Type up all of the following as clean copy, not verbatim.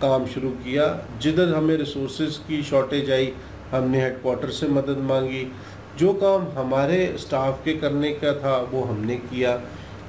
کام شروع کیا. جدھر ہمیں ریسورسز کی شارٹیج آئی ہم نے ہیڈ کوارٹر سے مدد مانگی. جو کام ہمارے اسٹاف کے کرنے کا تھا وہ ہم نے کیا.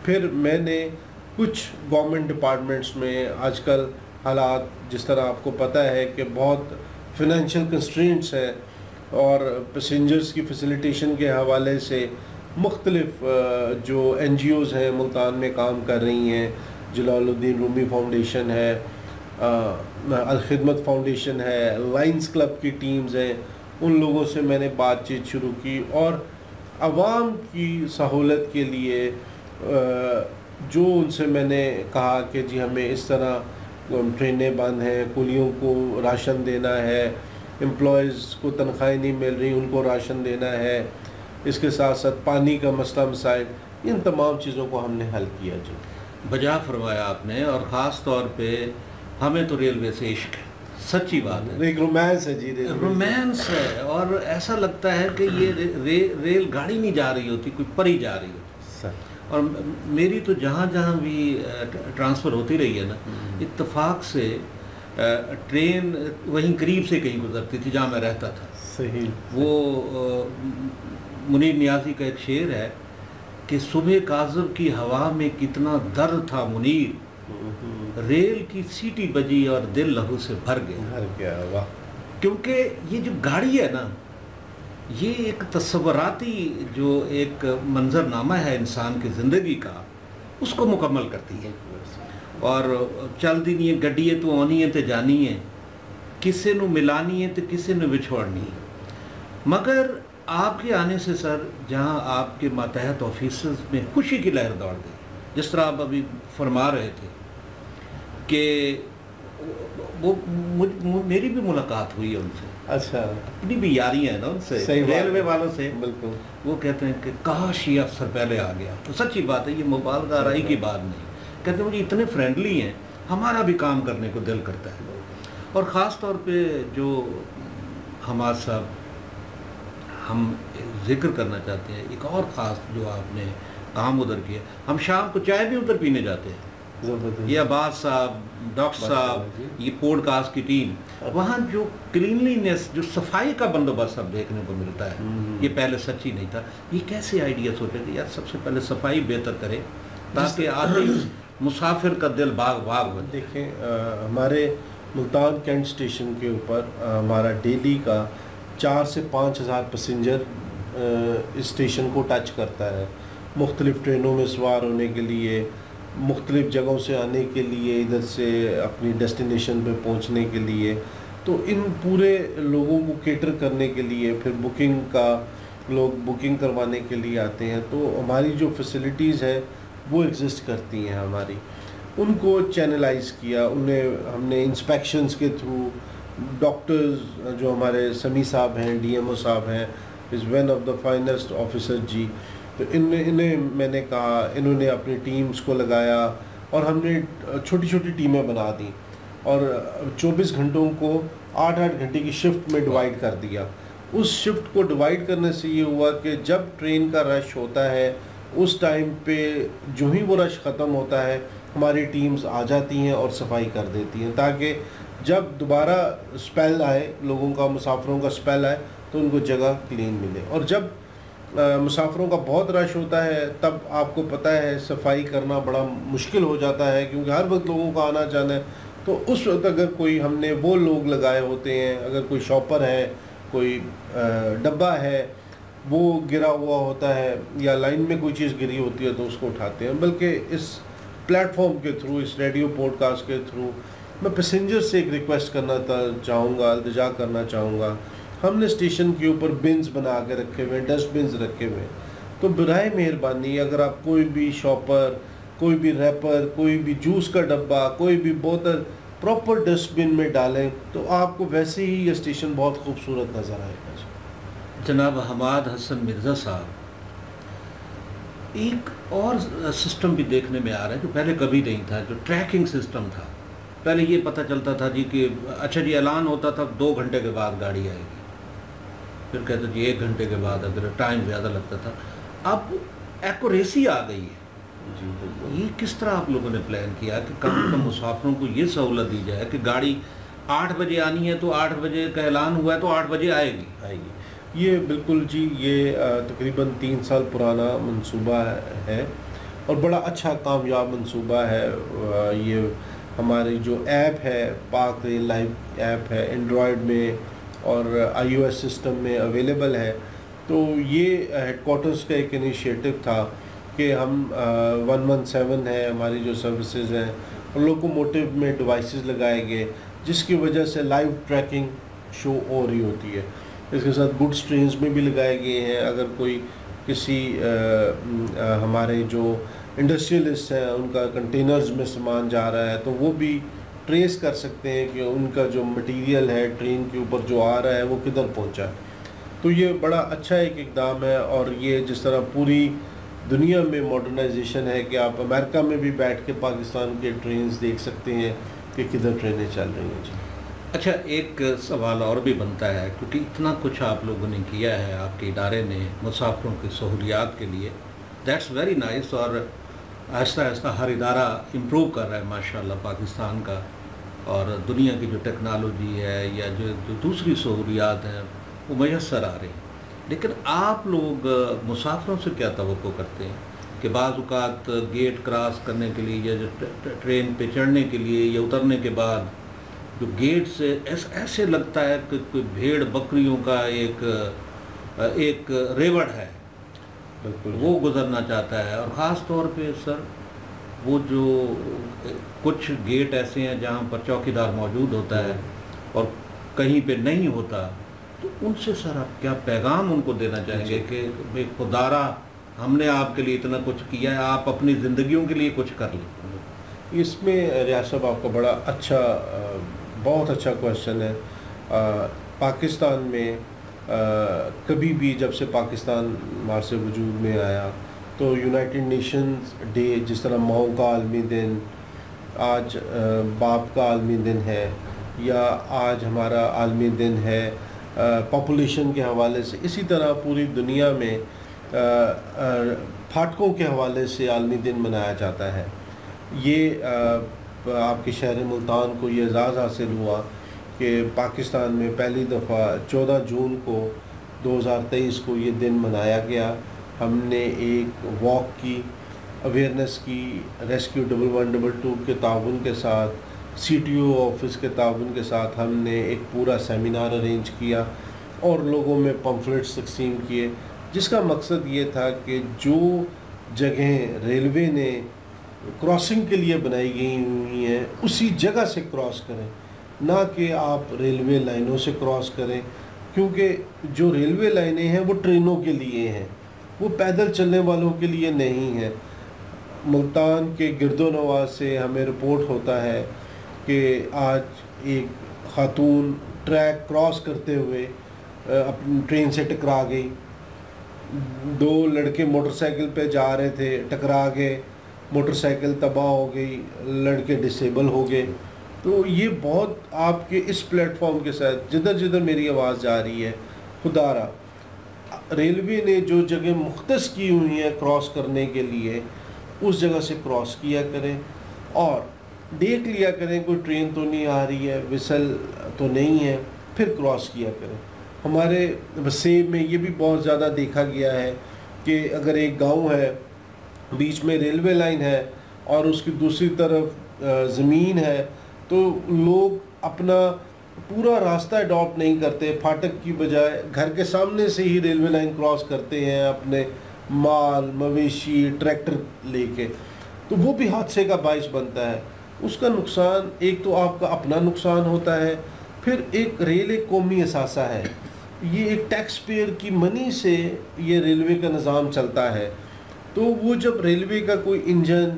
پھر میں نے کچھ گورنمنٹ ڈپارٹمنٹس میں آج کل حالات جس طرح آپ کو پتہ ہے کہ بہت فنانشیل کنسٹرینٹس ہیں اور پیسنجرز کی فیسیلیٹیشن کے حوالے سے مختلف جو این جی اوز ہیں ملتان میں کام کر رہی ہیں. جلال الدین رومی فاؤنڈیشن ہے, الخدمت فاؤنڈیشن ہے, لائنز کلب کی ٹیمز ہیں, ان لوگوں سے میں نے بات چیت شروع کی اور عوام کی سہولت کے لیے جو ان سے میں نے کہا کہ جی ہمیں اس طرح ٹرینیں بند ہیں, کولیوں کو راشن دینا ہے, امپلائیز کو تنخواہیں نہیں مل رہی ان کو راشن دینا ہے, اس کے ساتھ ساتھ پانی کا مسئلہ مسائل, ان تمام چیزوں کو ہم نے حل کیا. جی بجا فرمایا آپ نے, اور خاص طور پہ ہمیں تو ریلوے سے عشق ہے, سچی بات ہے, ایک رومانس ہے. جی رومانس ہے, اور ایسا لگتا ہے کہ یہ ریل گاڑی نہیں جا رہی ہوتی, کوئی پری جا رہی ہوتی. اور میری تو جہاں جہاں بھی ٹرانسفر ہوتی رہی ہے نا, اتفاق سے ٹرین وہیں قریب سے کہیں گزرتی تھی جہاں میں رہتا تھا. صحیح. وہ منیر نیازی کا ایک شعر ہے کہ صبح کاذب کی ہوا میں کتنا درد تھا منیر, ریل کی سیٹی بجی اور دل لہو سے بھر گیا. کیونکہ یہ جو گاڑی ہے نا, یہ ایک تصوراتی جو ایک منظر نامہ ہے انسان کی زندگی کا, اس کو مکمل کرتی ہے. اور چل دی نہیں گڈی ہے تو آنی ہے تے جانی ہے, کسے نو ملانی ہے تے کسے نو بچھوڑنی ہے. مگر آپ کے آنے سے سر جہاں آپ کے ماتحت آفیسز میں خوشی کی لہر دوڑ گئی, جس طرح آپ ابھی فرما رہے تھے کہ وہ میری بھی ملاقات ہوئی ہے ان سے. اچھا. اپنی بھی یاریاں ہیں نا ان سے, ریلوے والوں سے. بالکل. وہ کہتے ہیں کہ کاش یہ افسر پہلے آ گیا. تو سچی بات ہے, یہ مبالغہ آرائی کی بات نہیں. کہتے ہیں مجھے اتنے فرینڈلی ہیں, ہمارا بھی کام کرنے کو دل کرتا ہے. اور خاص طور پہ جو حماد صاحب ہم ذکر کرنا چاہتے ہیں, ایک اور خاص جو آپ نے کام ادھر کیا, ہم شام کو چائے بھی ادھر پینے جاتے ہیں. یہ عباس صاحب, ڈاکٹر صاحب, یہ پوڈ کاسٹ کی ٹیم, وہاں جو کلینلینس, جو صفائی کا بندوبست اب دیکھنے کو ملتا ہے, یہ پہلے سچی نہیں تھا. یہ کیسے آئیڈیا سوچے کہ یار سب سے پہلے صفائی بہتر کرے تاکہ آدمی مسافر کا دل باغ باغ بنے. دیکھیں ہمارے ملتان کینٹ اسٹیشن کے اوپر ہمارا ڈیلی کا 4 سے 5 ہزار پیسنجر اس اسٹیشن کو ٹچ کرتا ہے, مختلف ٹرینوں میں سوار ہونے کے لیے, مختلف جگہوں سے آنے کے لیے, ادھر سے اپنی ڈیسٹینیشن پہ پہنچنے کے لیے. تو ان پورے لوگوں کو کیٹر کرنے کے لیے پھر بکنگ کا لوگ بکنگ کروانے کے لیے آتے ہیں. تو ہماری جو فیسلٹیز ہیں وہ ایگزسٹ کرتی ہیں ہماری, ان کو چینلائز کیا. انہیں ہم نے انسپیکشنز کے تھرو, ڈاکٹرز جو ہمارے سمیع صاحب ہیں, ڈی ایم او صاحب ہیں, is one of the finest officer ji. تو انہیں میں نے کہا, انہوں نے اپنی ٹیمز کو لگایا اور ہم نے چھوٹی چھوٹی ٹیمیں بنا دیں اور 24 گھنٹوں کو 8-8 گھنٹے کی شفٹ میں ڈیوائیڈ کر دیا. اس شفٹ کو ڈیوائیڈ کرنے سے یہ ہوا کہ جب ٹرین کا رش ہوتا ہے اس ٹائم پہ جو ہی وہ رش ختم ہوتا ہے ہماری ٹیمز آ جاتی ہیں اور صفائی کر دیتی ہیں, تاکہ جب دوبارہ اسپیل آئے, لوگوں کا, مسافروں کا اسپیل آئے تو ان کو جگہ کلین ملے. اور جب مسافروں کا بہت رش ہوتا ہے تب آپ کو پتہ ہے صفائی کرنا بڑا مشکل ہو جاتا ہے, کیونکہ ہر وقت لوگوں کا آنا جانا ہے. تو اس وقت اگر کوئی ہم نے وہ لوگ لگائے ہوتے ہیں, اگر کوئی شاپر ہے, کوئی ڈبہ ہے وہ گرا ہوا ہوتا ہے یا لائن میں کوئی چیز گری ہوتی ہے تو اس کو اٹھاتے ہیں. بلکہ اس پلیٹ فارم کے تھرو, اس ریڈیو پوڈ کاسٹ کے تھرو میں پیسنجر سے ایک ریکویسٹ کرنا چاہوں گا, التجا کرنا چاہوں گا. ہم نے اسٹیشن کے اوپر بنز بنا کے رکھے ہوئے ہیں, ڈسٹ بنز رکھے ہوئے ہیں. تو برائے مہربانی اگر آپ کوئی بھی شاپر, کوئی بھی ریپر, کوئی بھی جوس کا ڈبہ, کوئی بھی بوتل پراپر ڈسٹ بن میں ڈالیں تو آپ کو ویسے ہی یہ اسٹیشن بہت خوبصورت نظر آئے گا. جناب حماد حسن مرزا صاحب, ایک اور سسٹم بھی دیکھنے میں آ رہا ہے جو پہلے کبھی نہیں تھا, جو ٹریکنگ سسٹم تھا. پہلے یہ پتہ چلتا تھا جی کہ اچھا جی اعلان ہوتا تھا 2 گھنٹے کے بعد گاڑی آئے گی, پھر کہتے جی 1 گھنٹے کے بعد, اگر ٹائم زیادہ لگتا تھا. اب ایکوریسی آ گئی ہے, جی بالکل. یہ کس طرح آپ لوگوں نے پلان کیا کہ کم سے کم مسافروں کو یہ سہولت دی جائے کہ گاڑی 8 بجے آنی ہے تو 8 بجے کا اعلان ہوا ہے تو 8 بجے آئے گی؟ یہ بالکل جی، یہ تقریباً 3 سال پرانا منصوبہ ہے اور بڑا اچھا کامیاب منصوبہ ہے. یہ ہماری جو ایپ ہے پاک ریل لائف ایپ ہے، اینڈرائڈ میں اور آئی او ایس سسٹم میں اویلیبل ہے. تو یہ ہیڈ کوارٹرز کا ایک انیشیٹو تھا کہ ہم 117 ہے ہماری جو سروسز ہیں اور لوکوموٹیو میں ڈیوائسز لگائے گئے جس کی وجہ سے لائیو ٹریکنگ شو ہو رہی ہوتی ہے. اس کے ساتھ گڈس ٹرینز میں بھی لگائے گئے ہیں. اگر کوئی کسی ہمارے جو انڈسٹریلسٹ ہیں ان کا کنٹینرز میں سامان جا رہا ہے تو وہ بھی ٹریس کر سکتے ہیں کہ ان کا جو مٹیریل ہے ٹرین کے اوپر جو آ رہا ہے وہ کدھر پہنچا ہے. تو یہ بڑا اچھا ایک اقدام ہے. اور یہ جس طرح پوری دنیا میں ماڈرنائزیشن ہے کہ آپ امریکہ میں بھی بیٹھ کے پاکستان کے ٹرینز دیکھ سکتے ہیں کہ کدھر ٹرینیں چل رہی ہیں. جی اچھا، ایک سوال اور بھی بنتا ہے کیونکہ اتنا کچھ آپ لوگوں نے کیا ہے آپ کے ادارے نے مسافروں کی سہولیات کے لیے، دیٹس ویری نائس. اور آہستہ آہستہ ہر ادارہ امپروو کر رہا ہے ماشاءاللہ پاکستان کا، اور دنیا کی جو ٹیکنالوجی ہے یا جو دوسری سہولیات ہیں وہ میسر آ رہی ہیں. لیکن آپ لوگ مسافروں سے کیا توقع کرتے ہیں کہ بعض اوقات گیٹ کراس کرنے کے لیے یا جو ٹرین پہ چڑھنے کے لیے یا اترنے کے بعد جو گیٹ سے ایسے لگتا ہے کہ کوئی بھیڑ بکریوں کا ایک ریوڑ ہے، بالکل وہ گزرنا چاہتا ہے. اور خاص طور پہ سر وہ جو کچھ گیٹ ایسے ہیں جہاں پر چوکیدار موجود ہوتا ہے اور کہیں پہ نہیں ہوتا، تو ان سے سر آپ کیا پیغام ان کو دینا چاہیں گے کہ بے خدارا ہم نے آپ کے لیے اتنا کچھ کیا ہے، آپ اپنی زندگیوں کے لیے کچھ کر لیں؟ اس میں ریاض صاحب آپ کا بڑا اچھا بہت اچھا کویشچن ہے. پاکستان میں کبھی بھی جب سے پاکستان وہاں سے وجود میں آیا تو یونائٹڈ نیشنز ڈے، جس طرح ماؤں کا عالمی دن، آج باپ کا عالمی دن ہے، یا آج ہمارا عالمی دن ہے پاپولیشن کے حوالے سے، اسی طرح پوری دنیا میں پھاٹکوں کے حوالے سے عالمی دن منایا جاتا ہے. یہ آپ کے شہر ملتان کو یہ اعزاز حاصل ہوا کہ پاکستان میں پہلی دفعہ 14 جون کو 2023 کو یہ دن منایا گیا. ہم نے ایک واک کی، اویئرنیس کی، ریسکیو 1122 کے تعاون کے ساتھ، سی ٹی او آفس کے تعاون کے ساتھ ہم نے ایک پورا سیمینار ارینج کیا اور لوگوں میں پمفلٹس تقسیم کیے، جس کا مقصد یہ تھا کہ جو جگہیں ریلوے نے کراسنگ کے لیے بنائی گئی ہوئی ہیں اسی جگہ سے کراس کریں، نہ کہ آپ ریلوے لائنوں سے کراس کریں، کیونکہ جو ریلوے لائنیں ہیں وہ ٹرینوں کے لیے ہیں، وہ پیدل چلنے والوں کے لیے نہیں ہیں. ملتان کے گرد و نواح سے ہمیں رپورٹ ہوتا ہے کہ آج ایک خاتون ٹریک کراس کرتے ہوئے اپنی ٹرین سے ٹکرا گئی. 2 لڑکے موٹر سائیکل پہ جا رہے تھے، ٹکرا گئے، موٹر سائیکل تباہ ہو گئی، لڑکے ڈسیبل ہو گئے. تو یہ بہت آپ کے اس پلیٹ فارم کے ساتھ جدھر جدھر میری آواز جا رہی ہے، خدا را ریلوے نے جو جگہ مختص کی ہوئی ہیں کراس کرنے کے لیے اس جگہ سے کراس کیا کریں اور دیکھ لیا کریں کوئی ٹرین تو نہیں آ رہی ہے، وسل تو نہیں ہے، پھر کراس کیا کریں. ہمارے وسیب میں یہ بھی بہت زیادہ دیکھا گیا ہے کہ اگر ایک گاؤں ہے، بیچ میں ریلوے لائن ہے اور اس کی دوسری طرف زمین ہے، تو لوگ اپنا پورا راستہ اڈاپٹ نہیں کرتے، پھاٹک کی بجائے گھر کے سامنے سے ہی ریلوے لائن کراس کرتے ہیں اپنے مال مویشی ٹریکٹر لے کے. تو وہ بھی حادثے کا باعث بنتا ہے. اس کا نقصان ایک تو آپ کا اپنا نقصان ہوتا ہے، پھر ایک ریل ایک قومی اثاثہ ہے، یہ ایک ٹیکس پیئر کی منی سے یہ ریلوے کا نظام چلتا ہے. تو وہ جب ریلوے کا کوئی انجن،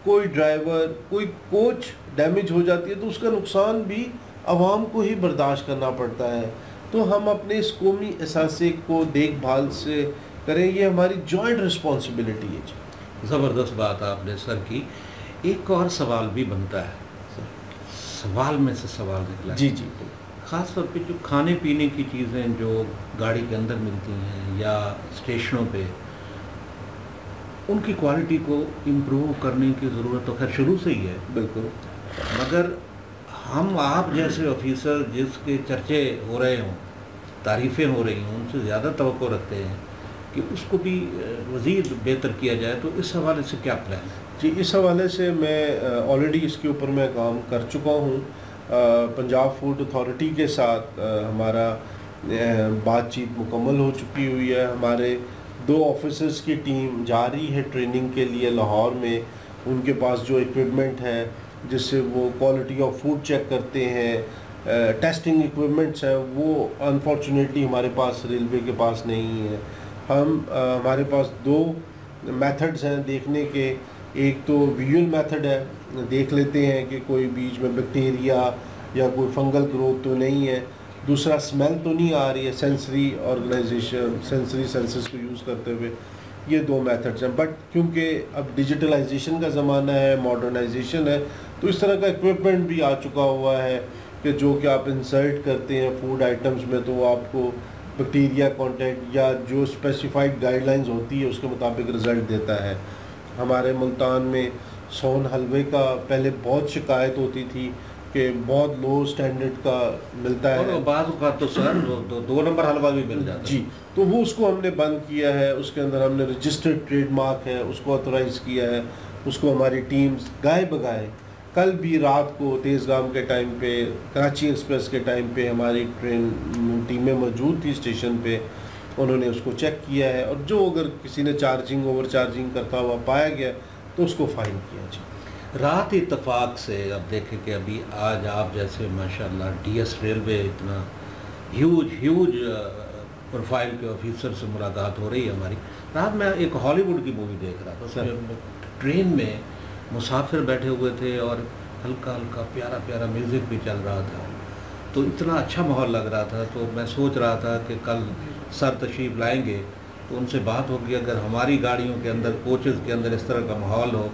کوئی ڈرائیور، کوئی کوچ ڈیمیج ہو جاتی ہے تو اس کا نقصان بھی عوام کو ہی برداشت کرنا پڑتا ہے. تو ہم اپنے اس قومی اثاثے کو دیکھ بھال سے کریں، یہ ہماری جوائنٹ رسپانسبلٹی ہے. زبردست بات آپ نے سر کی. ایک اور سوال بھی بنتا ہے، سوال میں سے سوال نکلا. جی خاص طور پہ جو کھانے پینے کی چیزیں جو گاڑی کے اندر ملتی ہیں یا اسٹیشنوں پہ، ان کی کوالٹی کو امپروو کرنے کی ضرورت تو خیر شروع سے ہی ہے، بالکل، مگر ہم آپ جیسے آفیسر جس کے چرچے ہو رہے ہوں، تعریفیں ہو رہی ہوں، ان سے زیادہ توقع رکھتے ہیں کہ اس کو بھی مزید بہتر کیا جائے، تو اس حوالے سے کیا پلان ہے؟ جی اس حوالے سے میں آلریڈی اس کے اوپر میں کام کر چکا ہوں. پنجاب فوڈ اتھارٹی کے ساتھ ہمارا بات چیت مکمل ہو چکی ہوئی ہے. ہمارے 2 آفیسرز کی ٹیم جا رہی ہے ٹریننگ کے لیے لاہور میں. ان کے پاس جو اکوپمنٹ ہے جس سے وہ کوالٹی آف فوڈ چیک کرتے ہیں، ٹیسٹنگ اکوپمنٹس ہیں، وہ انفارچونیٹلی ہمارے پاس ریلوے کے پاس نہیں ہے. ہمارے پاس 2 میتھڈز ہیں دیکھنے کے. ایک تو ویژول میتھڈ ہے، دیکھ لیتے ہیں کہ کوئی بیچ میں بیکٹیریا یا کوئی فنگل گروتھ تو نہیں ہے. دوسرا اسمیل تو نہیں آ رہی ہے، سینسری آرگنائزیشن، سینسری سینسز کو یوز کرتے ہوئے. یہ 2 میتھڈز ہیں. بٹ کیونکہ اب ڈیجیٹلائزیشن کا زمانہ ہے، ماڈرنائزیشن ہے، تو اس طرح کا اکوپمنٹ بھی آ چکا ہوا ہے کہ جو کہ آپ انسرٹ کرتے ہیں فوڈ آئٹمس میں تو وہ آپ کو بیکٹیریا کانٹیکٹ یا جو اسپیسیفائڈ گائیڈ لائنز ہوتی ہے اس کے مطابق رزلٹ دیتا ہے. ہمارے ملتان میں سون حلوے کا پہلے بہت شکایت ہوتی تھی کہ بہت لو سٹینڈرڈ کا ملتا ہے، اور بعض اوقات تو سر 2 نمبر حلوہ بھی مل جاتا ہے. جی تو وہ اس کو ہم نے بند کیا ہے. اس کے اندر ہم نے رجسٹرڈ ٹریڈ مارک ہے اس کو آتھورائز کیا ہے. اس کو ہماری ٹیمز گائے بگائے کل بھی رات کو تیز گام کے ٹائم پہ، کراچی ایکسپریس کے ٹائم پہ ہماری ٹیمیں موجود تھی اسٹیشن پہ. انہوں نے اس کو چیک کیا ہے اور جو اگر کسی نے چارجنگ اوور چارجنگ کرتا ہوا پایا گیا تو اس کو فائن کیا. جی رات اتفاق سے اب دیکھیں کہ ابھی آج آپ جیسے ماشاءاللہ ڈی ایس ریلوے اتنا ہیوج پروفائل کے آفیسر سے ملاقات ہو رہی ہے ہماری. رات میں ایک ہالی ووڈ کی مووی دیکھ رہا تھا، ٹرین میں مسافر بیٹھے ہوئے تھے اور ہلکا ہلکا پیارا پیارا میوزک بھی چل رہا تھا، تو اتنا اچھا ماحول لگ رہا تھا. تو میں سوچ رہا تھا کہ کل سر تشریف لائیں گے تو ان سے بات ہوگی، اگر ہماری گاڑیوں کے اندر کوچز کے اندر اس طرح کا ماحول ہو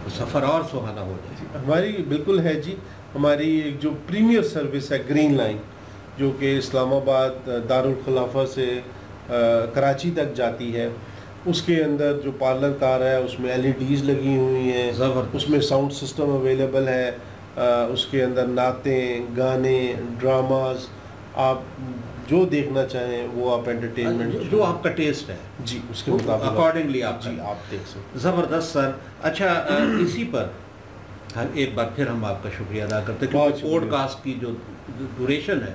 تو سفر اور سہانا ہو جائے. ہماری بالکل ہے جی. ہماری ایک جو پریمیئر سروس ہے گرین لائن جو کہ اسلام آباد دارالخلافہ سے کراچی تک جاتی ہے، اس کے اندر جو پارلر کار ہے اس میں LEDs لگی ہوئی ہیں، اس میں ساؤنڈ سسٹم اویلیبل ہے. اس کے اندر نعتیں، گانے، ڈراماز، آپ جو دیکھنا چاہیں وہ آپ انٹرٹینمنٹ جو آپ کا ٹیسٹ ہے جی اس کے مطابق اکارڈنگلی آپ جی آپ دیکھ سکتے. زبردست سر. اچھا اسی پر ایک بار پھر ہم آپ کا شکریہ ادا کرتے ہیں کہ پوڈ کاسٹ کی جو ڈوریشن ہے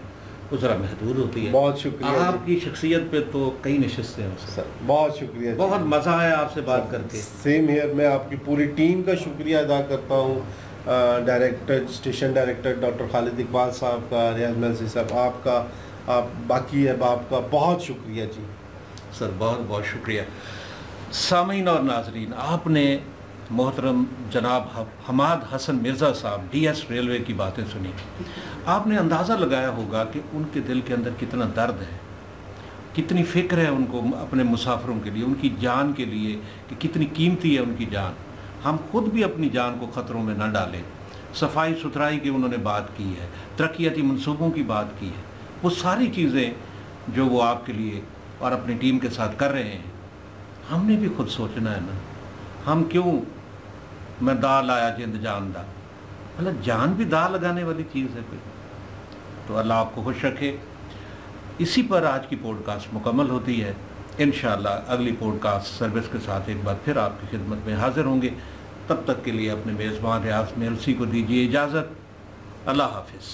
وہ ذرا محدود ہوتی ہے. بہت شکریہ. آپ کی شخصیت پہ تو کئی نشستیں ہیں سر. بہت شکریہ. بہت مزہ آیا آپ سے بات کر کے. Same here. میں آپ کی پوری ٹیم کا شکریہ ادا کرتا ہوں. ڈائریکٹر اسٹیشن ڈائریکٹر ڈاکٹر خالد اقبال صاحب کا، ریاض ملسی صاحب آپ کا، آپ باقی احباب کا بہت شکریہ جی. سر بہت بہت شکریہ. سامعین اور ناظرین، آپ نے محترم جناب حماد حسن مرزا صاحب ڈی ایس ریلوے کی باتیں سنی. آپ نے اندازہ لگایا ہوگا کہ ان کے دل کے اندر کتنا درد ہے، کتنی فکر ہے ان کو اپنے مسافروں کے لیے، ان کی جان کے لیے کہ کتنی قیمتی ہے ان کی جان. ہم خود بھی اپنی جان کو خطروں میں نہ ڈالیں. صفائی ستھرائی کی انہوں نے بات کی ہے، ترقیاتی منصوبوں کی بات کی ہے. وہ ساری چیزیں جو وہ آپ کے لیے اور اپنی ٹیم کے ساتھ کر رہے ہیں، ہم نے بھی خود سوچنا ہے نا. ہم کیوں میں دا لایا جند جان دا، مطلب جان بھی دا لگانے والی چیز ہے کوئی. تو اللہ آپ کو خوش رکھے. اسی پر آج کی پوڈ کاسٹ مکمل ہوتی ہے. انشاءاللہ اگلی پوڈ کاسٹ سروس کے ساتھ ایک بار پھر آپ کی خدمت میں حاضر ہوں گے. تب تک کے لیے اپنے میزبان ریاض ملسی کو دیجیے اجازت. اللہ حافظ.